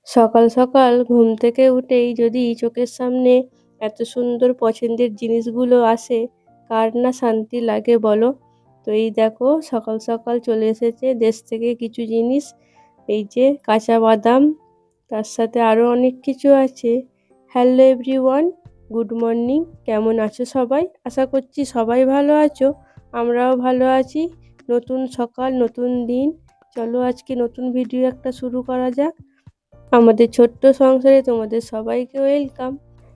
সকাল সকাল ঘুম থেকে উঠেই যদি চোখের সামনে এত সুন্দর পছন্দের জিনিসগুলো আসে, কার না শান্তি লাগে বলো। তো এই দেখো সকাল সকাল চলে এসেছে দেশ থেকে কিছু জিনিস। এই যে কাঁচা বাদাম, তার সাথে আরও অনেক কিছু আছে। Hello everyone, good morning. কেমন আছো সবাই? আশা করছি সবাই ভালো আছো, আমরাও ভালো আছি। নতুন সকাল, নতুন দিন, চলো আজকে নতুন ভিডিও একটা শুরু করা যাক। আমাদের ছোট্ট সংসারে তোমাদের সবাইকে ওয়েলকাম।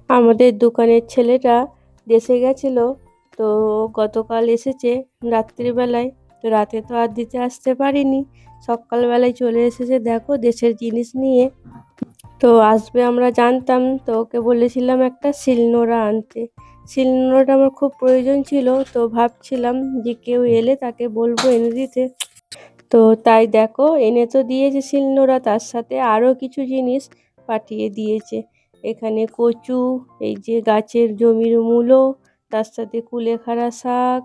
আমাদের দোকানের ছেলেটা দেশে গেছিল, তো গতকাল এসেছে রাত্রিবেলায়। তো রাতে তো আর দিতে আসতে পারিনি, সকালবেলায় চলে এসেছে দেখো দেশের জিনিস নিয়ে। তো আসবে আমরা জানতাম, তো ওকে বলেছিলাম একটা শিলনোড়া আনতে। শিলনোড়াটা আমার খুব প্রয়োজন ছিল, তো ভাবছিলাম যে কেউ এলে তাকে বলবো এনে দিতে। তো তাই দেখো এনে তো দিয়েছে শিলনোড়া, তার সাথে আরও কিছু জিনিস পাঠিয়ে দিয়েছে। এখানে কচু, এই যে গাছের জমির মূলো, তার সাথে কুলেখাড়া শাক,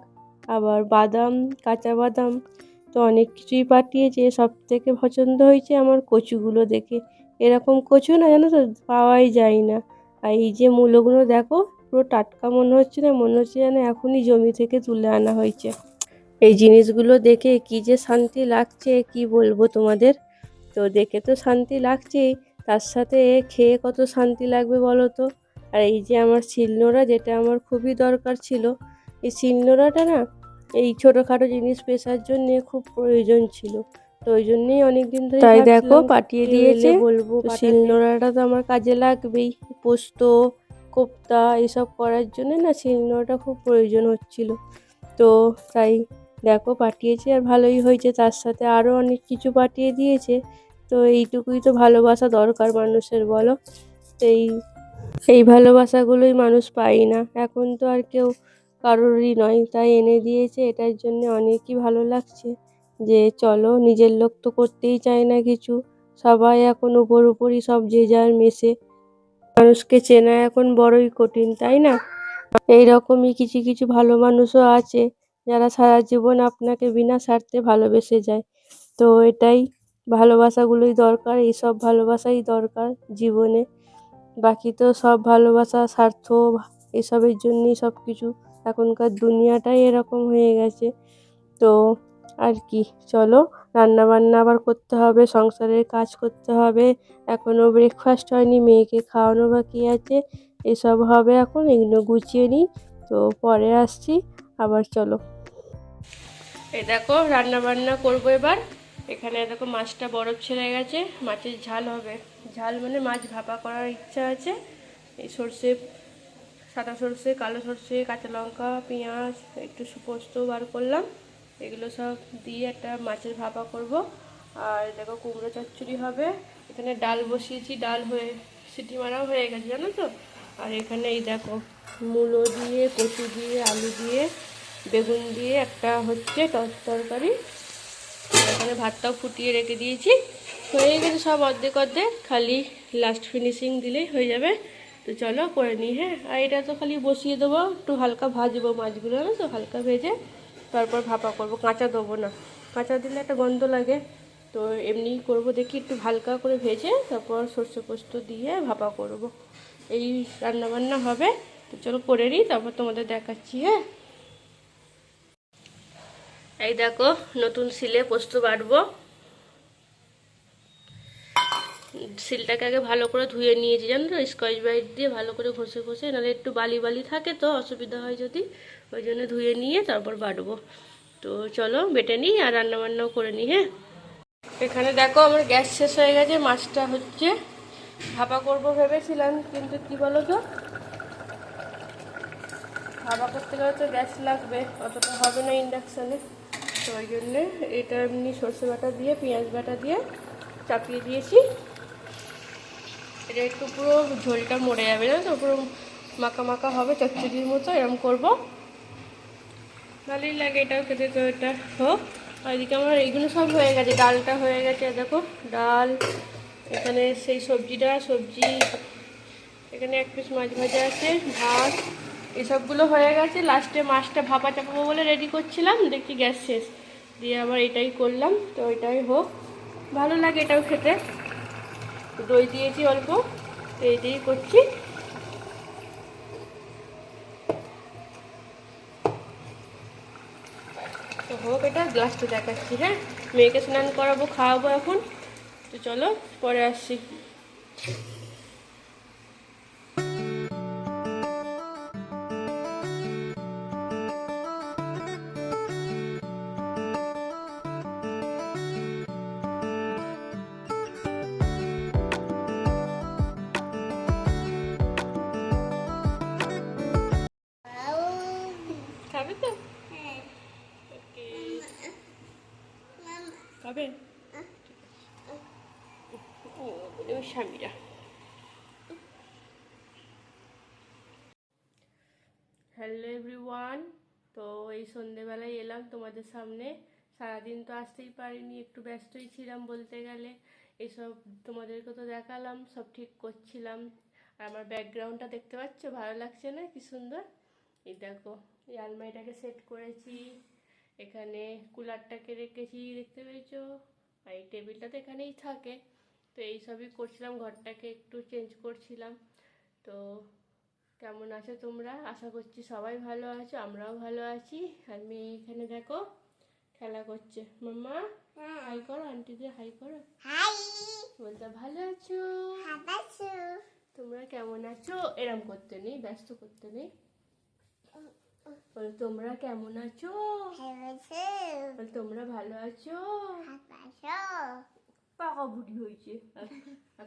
আবার বাদাম, কাঁচা বাদাম। তো অনেক কিছুই পাঠিয়েছে। সব থেকে পছন্দ হয়েছে আমার কচুগুলো দেখে। এরকম কচু না জানো তো পাওয়াই যায় না। আর এই যে মূলোগুলো দেখো পুরো টাটকা মনে হচ্ছে না, মনে হচ্ছে যেন এখনই জমি থেকে তুলে আনা হয়েছে। এই জিনিসগুলো দেখে কি যে শান্তি লাগছে কি বলবো তোমাদের। তো দেখে তো শান্তি লাগছেই, তার সাথে খেয়ে কত শান্তি লাগবে বলো তো। আর এই যে আমার শিলনোড়া, যেটা আমার খুবই দরকার ছিল। এই শিলনোড়াটা না এই ছোটোখাটো জিনিস পেশার জন্য খুব প্রয়োজন ছিল। তো ওই জন্যই অনেকদিন ধরে তাই দেখো পাঠিয়ে দিয়েছে বলবো। শিলনোড়াটা তো আমার কাজে লাগবেই, পোস্ত, কোপ্তা এসব করার জন্য না শিলনোড়াটা খুব প্রয়োজন হচ্ছিল। তো তাই দেখো পাঠিয়েছে, আর ভালোই হয়েছে। তার সাথে আরও অনেক কিছু পাঠিয়ে দিয়েছে। তো এইটুকুই তো ভালোবাসা দরকার মানুষের বলো। এই এই ভালোবাসাগুলোই মানুষ পায় না এখন, তো আর কেউ কারোরই নয়। তাই এনে দিয়েছে, এটার জন্য অনেকই ভালো লাগছে। যে চলো, নিজের লোক তো করতেই চায় না কিছু, সবাই এখন উপরই সব যে যার মেশে। মানুষকে চেনা এখন বড়ই কঠিন, তাই না? এইরকমই কিছু কিছু ভালো মানুষও আছে, যারা সারা জীবন আপনাকে বিনা স্বার্থে ভালোবেসে যায়। তো এটাই, ভালোবাসাগুলোই দরকার, এইসব ভালোবাসাই দরকার জীবনে। বাকি তো সব ভালোবাসা স্বার্থ এসবের জন্যই সব কিছু। এখনকার দুনিয়াটাই এরকম হয়ে গেছে। তো আর কি, চলো রান্না বান্না আবার করতে হবে, সংসারের কাজ করতে হবে। এখনও ব্রেকফাস্ট হয়নি, মেয়েকে খাওয়ানো বাকি আছে। এসব হবে এখন, এগুলো গুছিয়ে নিই। তো পরে আসছি আবার, চলো। এই দেখো রান্না বান্না করবো এবার। এখানে দেখো মাছটা বরফ ছেড়ে গেছে, মাছের ঝাল হবে। ঝাল মানে মাছ ভাপা করার ইচ্ছা আছে। এই সর্ষে, সাদা সর্ষে, কালো সর্ষে, কাঁচা লঙ্কা, পেঁয়াজ, একটু পোস্ত বার করলাম, এগুলো সব দিয়ে একটা মাছের ভাপা করব। আর দেখো কুমড়ো চচ্চড়ি হবে। এখানে ডাল বসিয়েছি, ডাল হয়ে সিটি মারাও হয়ে গেছে জানো তো। আর এখানে এই দেখো মূলো দিয়ে, কচু দিয়ে, আলু দিয়ে, বেগুন দিয়ে একটা হচ্ছে তরকারি। এখানে ভাতটাও ফুটিয়ে রেখে দিয়েছি, হয়ে গেছে সব অর্ধেক অর্ধেক, খালি লাস্ট ফিনিশিং দিলেই হয়ে যাবে। তো চলো করে নিই, হ্যাঁ। আর এটা তো খালি বসিয়ে দেবো, একটু হালকা ভাজবো মাছগুলো না, তো হালকা ভেজে তারপর ভাপা করব, কাঁচা দেবো না। কাঁচা দিলে একটা গন্ধ লাগে। তো এমনি করব, দেখি একটু হালকা করে ভেজে তারপর সর্ষে পোস্ত দিয়ে ভাপা করব। এই রান্নাবান্না হবে। তো চলো করে নিই, তারপর তোমাদের দেখাচ্ছি, হ্যাঁ। এই দেখো নতুন শিলে পোস্ত বাটবো। শিলটাকে আগে ভালো করে ধুয়ে নিয়েছি জানো তো, স্কচ ব্রাইট দিয়ে ভালো করে ঘষে ঘষে, নাহলে একটু বালি বালি থাকে তো অসুবিধা হয় যদি, ওই জন্য ধুয়ে নিয়ে তারপর বাটবো। তো চলো বেটে নিই আর রান্নাবান্নাও করে নিই, হ্যাঁ। এখানে দেখো আমার গ্যাস শেষ হয়ে গেছে, মাছটা হচ্ছে ভাপা করবো ভেবেছিলাম, কিন্তু কি বলো তো, ভাপা করতে গেলে তো গ্যাস লাগবে, অতটা হবে না ইন্ডাকশানে। তো ওই জন্যে এটা এমনি সর্ষে বাটা দিয়ে, পেঁয়াজ বাটা দিয়ে চাপিয়ে দিয়েছি। এটা একটু পুরো ঝোলটা মরে যাবে না তো, পুরো মাখা মাখা হবে চচ্চড়ির মতো, এরকম করবো, ভালোই লাগে এটাও খেতে। তো এটা হোক। আর এদিকে আমার এইগুলো সব হয়ে গেছে, ডালটা হয়ে গেছে দেখো, ডাল, এখানে সেই সবজি, এখানে এক পিস মাছ ভাজা আছে, ভাত, এসবগুলো হয়ে গেছে। লাস্টে মাছটা ভাপা চাপাবো বলে রেডি করছিলাম, দেখি গ্যাস শেষ, দিয়ে আবার এটাই করলাম। তো এটাই হোক, ভালো লাগে এটাও খেতে। দই দিয়েছি অল্প, তো এই দিয়েই করছি। তো হোক, এটা গ্লাসটা দেখাচ্ছি। হ্যাঁ, মেয়েকে স্নান করাবো, খাওয়াবো এখন। তো চলো পরে আসছি। খাবে তো? ওকে, খাবে? ও স্বামীরা। Hello everyone. তো এই সন্ধেবেলায় এলাম তোমাদের সামনে। সারাদিন তো আসতেই পারিনি, একটু ব্যস্তই ছিলাম বলতে গেলে। এসব তোমাদেরকে তো দেখালাম, সব ঠিক করছিলাম। আর আমার ব্যাকগ্রাউন্ডটা দেখতে পাচ্ছ, ভালো লাগছে না? কি সুন্দর। এই দেখো, এই আলমারিটাকে সেট করেছি, এখানে কুলারটাকে রেখেছি, দেখতে পেয়েছো? আর এই টেবিলটা তো এখানেই থাকে। তো এই সবই করছিলাম, ঘরটাকে একটু চেঞ্জ করছিলাম। তো কেমন আছো তোমরা? আশা করছি সবাই ভালো আছো, আমরাও ভালো আছি। আর মেয়ে এখানে দেখো খেলা করছে। মাম্মা হাই করো, আন্টিদের হাই করো। হাই বলতে, ভালো আছো? ভালো আছো? তোমরা কেমন আছো? এরম করতে নেই, ব্যস্ত করতে নেই। বল, তোমরা কেমন আছো? বল, তোমরা ভালো আছো? পাকা বুড়ি হয়েছে।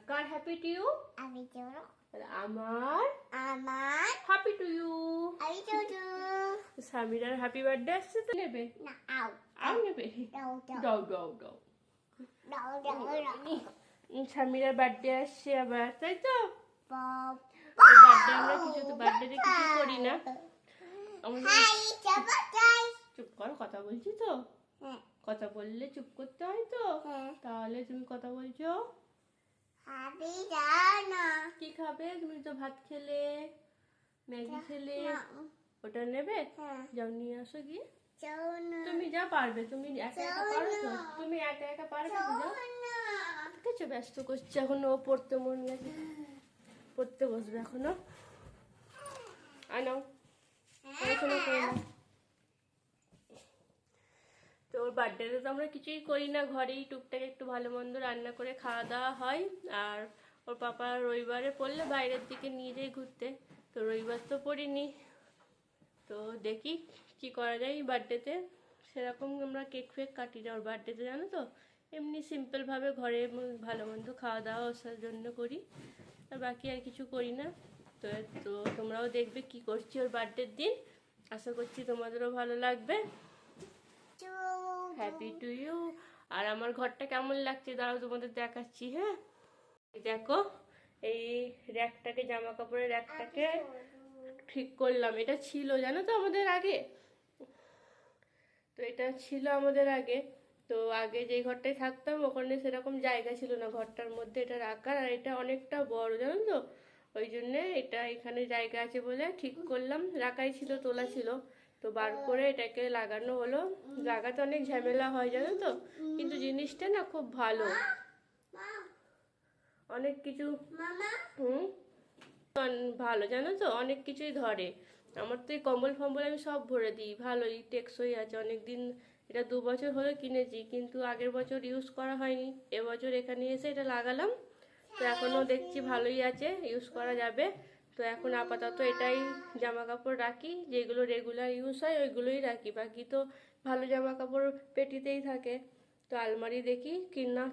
কার হ্যাপি টু ইউ? আমি তো আমার আমার হ্যাপি টু ইউ। আমি টু টু। সামিরার হ্যাপি বার্থডে আসছে, তো নেবে না? আও নেবে? দাও দাও দাও দাও দাও দাও। সামিরার বার্থডে আসছে আবার, তাই তো? বার্থডে আমরা বার্থডেতে কিছু করি না আমাদের। চুপ কর, কথা বলছি তো। কথা বললে চুপ করতে হয় তো। তাহলে তুমি কথা বলছো। কি খাবে? তুমি তো ভাত খেলে, ম্যাগি খেলে। ওটা নেবে? যাও নিয়ে আসো গিয়ে। তুমি যা পারবে, তুমি একা একা পারো তো? তুমি একা একা পারবে তো? যাও। কিছু ব্যস্ত করছে এখন, ও পড়তে মন গেছে, পড়তে বসবে এখনো। আনো পড়াশোনা করে না। তো ওর বার্থডেতে তো আমরা কিছুই করি না, ঘরেই টুকটাক একটু ভালো মন্দ রান্না করে খাওয়া দাওয়া হয়। আর ওর পাপা রবিবারে পড়লে বাইরের দিকে নিয়ে যাই ঘুরতে। তো রবিবার তো পড়িনি, তো দেখি কি করা যায় বার্থডেতে। সেরকম আমরা কেক ফেক কাটি না ওর বার্থডেতে, জানো তো। এমনি সিম্পলভাবে ঘরে ভালো মন্দ খাওয়া দাওয়া ওর জন্য করি, আর বাকি আর কিছু করি না। তো তো তোমরাও দেখবে কি করছি ওর বার্থডের দিন। আশা করছি তোমাদেরও ভালো লাগবে। Happy to you. আর আমার ঘরটা কেমন লাগছে দাঁড়াও তোমাদের দেখাচ্ছি। হ্যাঁ, দেখো, এই র্যাকটাকে, জামা কাপড়ের র্যাকটাকে ঠিক করলাম। এটা ছিল জানো তো আমাদের আগে, তো এটা ছিল আমাদের আগে। তো আগে যেই ঘরটায় থাকতাম ওখানে সেরকম জায়গা ছিল না ঘরটার মধ্যে এটা রাখার, আর এটা অনেকটা বড় জানো তো। ওই জন্যে এটা এখানে জায়গা আছে বলে ঠিক করলাম। রাখাই ছিল, তোলা ছিল, তো বার করে এটাকে লাগানো হলো। লাগাতে অনেক ঝামেলা হয় জানো তো, কিন্তু জিনিসটা না খুব ভালো, অনেক কিছু। হুম, ভালো জানো তো, অনেক কিছুই ধরে। আমার তো এই কম্বল ফম্বল আমি সব ভরে দিই, ভালোই টেকসই আছে অনেক দিন। এটা 2 বছর হলো কিনেছি, কিন্তু আগের বছর ইউজ করা হয়নি। এবছর এখানে এসে এটা লাগালাম, তো এখনও দেখছি ভালোই আছে, ইউজ করা যাবে। তো এখন আপাতত এটাই জামা কাপড় রাখি, যেগুলো রেগুলার ইউজ হয় ওইগুলোই রাখি, বাকি তো ভালো জামা কাপড় পেটিতেই থাকে। তো আলমারি দেখি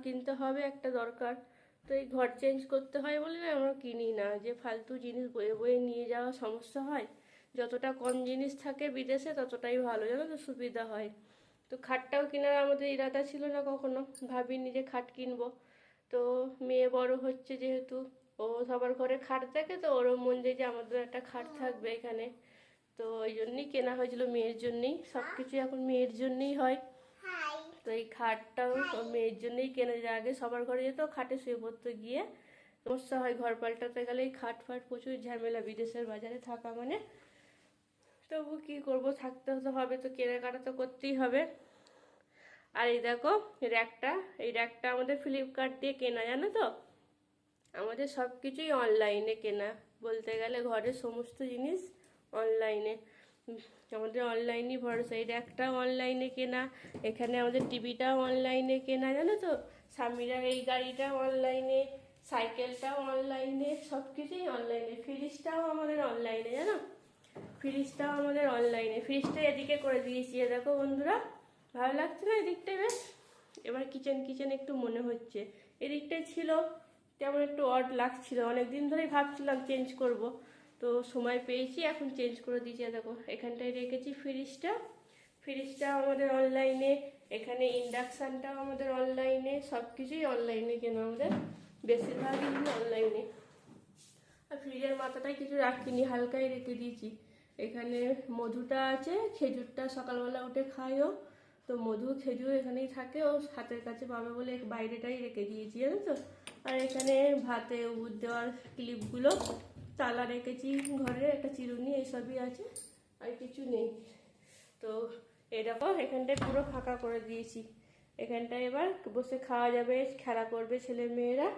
কিনতে হবে, একটা দরকার। তো এই ঘর চেঞ্জ করতে হয় বলে না আমরা কিনি না, যে ফালতু জিনিস বয়ে বয়ে নিয়ে যাওয়া সমস্যা হয়। যতটা কম জিনিস থাকে বিদেশে ততটাই ভালো, জানো তো, সুবিধা হয়। তো খাটটাও কেনার আমাদের ইরাদা ছিল না কখনো, ভাবিনি যে খাট কিনবো। তো মেয়ে বড় হচ্ছে যেহেতু, ও সবার ঘরে খাট থাকে, তো ওরও মন যায় যে আমাদের একটা খাট থাকবে এখানে। তো ওই জন্যই কেনা হয়েছিল, মেয়ের জন্যই। সব কিছু এখন মেয়ের জন্যই হয়। তো এই খাটটাও মেয়ের জন্যই কেনা যায়। আগে সবার ঘরে যেত, খাটে শুয়ে পড়তে গিয়ে সমস্যা হয়, ঘর পাল্টাতে গেলে এই খাট ফাট প্রচুর ঝামেলা বিদেশের বাজারে থাকা মানে। তবু কি করব, থাকতে তো হবে, তো কেনাকাটা তো করতেই হবে। আর এই দেখো র্যাকটা, এই র্যাকটা আমাদের ফ্লিপকার্ট দিয়ে কেনা, জানো তো। আমাদের সব কিছুই অনলাইনে কেনা, বলতে গেলে ঘরের সমস্ত জিনিস অনলাইনে। আমাদের অনলাইনই ভরসা। এই র্যাকটাও অনলাইনে কেনা, এখানে আমাদের টিভিটাও অনলাইনে কেনা, জানো তো। স্বামীরা এই গাড়িটাও অনলাইনে, সাইকেলটাও অনলাইনে, সব কিছুই অনলাইনে। ফ্রিজটাও আমাদের অনলাইনে, জানো, ফ্রিজটাও আমাদের অনলাইনে। ফ্রিজটা এদিকে করে দিয়েছি, দেখো বন্ধুরা, ভালো লাগছে না এদিকটায় বেশ। এবার কিচেন কিচেন একটু মনে হচ্ছে, এদিকটায় ছিল তেমন একটু অড লাগছিল, অনেকদিন ধরেই ভাবছিলাম চেঞ্জ করব, তো সময় পেয়েছি এখন চেঞ্জ করে দিয়েছি। দেখো এখানটায় রেখেছি ফ্রিজটা, ফ্রিজটাও আমাদের অনলাইনে, এখানে ইন্ডাকশানটাও আমাদের অনলাইনে, সব কিছুই অনলাইনে কেন আমাদের, বেশিরভাগই অনলাইনে। আর ফ্রিজের মাথাটায় কিছু রাখিনি, হালকাই রেখে দিয়েছি। এখানে মধুটা আছে, খেজুরটা সকালবেলা উঠে খাইও, তো মধু খেজুর এখানেই থাকে, ও হাতের কাছে পাবে বলে বাইরেটাই রেখে দিয়েছি, জানো তো। আর এখানে ভাতে উবুর দেওয়ার ক্লিপগুলো, তালা রেখেছি ঘরে, একটা চিরুনি, এইসবই আছে, আর কিছু নেই। তো এরকম এখানটায় পুরো ফাঁকা করে দিয়েছি। এখানটায় এবার বসে খাওয়া যাবে, খেলা করবে ছেলে মেয়েরা,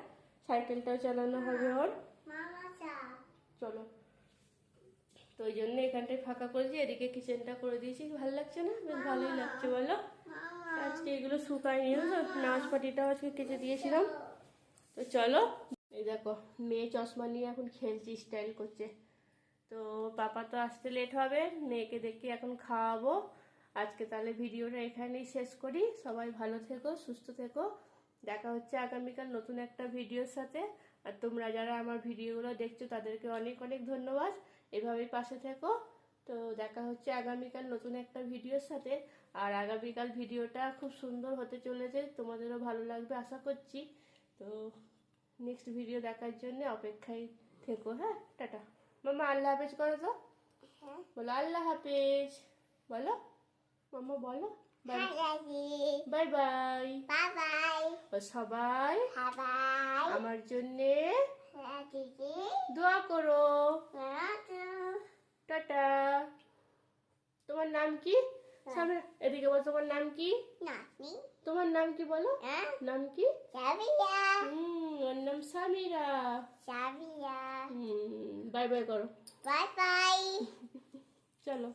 সাইকেলটাও চালানো হবে ওর। চলো, তো ওই জন্য এখানটায় ফাঁকা করেছি, এদিকে কিচেনটা করে দিয়েছি। ভালো লাগছে না? বেশ ভালোই লাগছে বলো। আজকে এগুলো শুকায়নি, নাশপাতিটাও আজকে কেচে দিয়েছিলাম। তো চলো, এই দেখো মেয়ে চশমা নিয়ে এখন খেলছি, স্টাইল করছে। তো পাপা তো আসতে লেট হবে, মেয়েকে দেখে এখন খাওয়াবো। আজকে তাহলে ভিডিওটা এখানেই শেষ করি। সবাই ভালো থেকো, সুস্থ থেকো, দেখা হচ্ছে আগামীকাল নতুন একটা ভিডিওর সাথে। আর তোমরা যারা আমার ভিডিওগুলো দেখছো তাদেরকে অনেক অনেক ধন্যবাদ, এভাবেই পাশে থেকো। তো দেখা হচ্ছে আগামীকাল নতুন একটা ভিডিওর সাথে। আর আগামীকাল ভিডিওটা খুব সুন্দর হতে চলেছে, তোমাদেরও ভালো লাগবে আশা করছি। তো নেক্সট ভিডিও দেখার জন্য অপেক্ষায় থেকো। হ্যাঁ, টাটা। মামা আল্লাহ হাফেজ করো তো, বলো আল্লাহ হাফেজ, বলো মামা, বলো বাই বাই বাই বাই। সবাই আমার জন্যে দোয়া করো, টাটা। তোমার নাম কি? সামনে এদিকে বল, তোমার নাম কি? তোমার নাম কি বলো? নাম কি? ওর নাম সামিরা। বাই বাই করো, বাই বাই। চলো।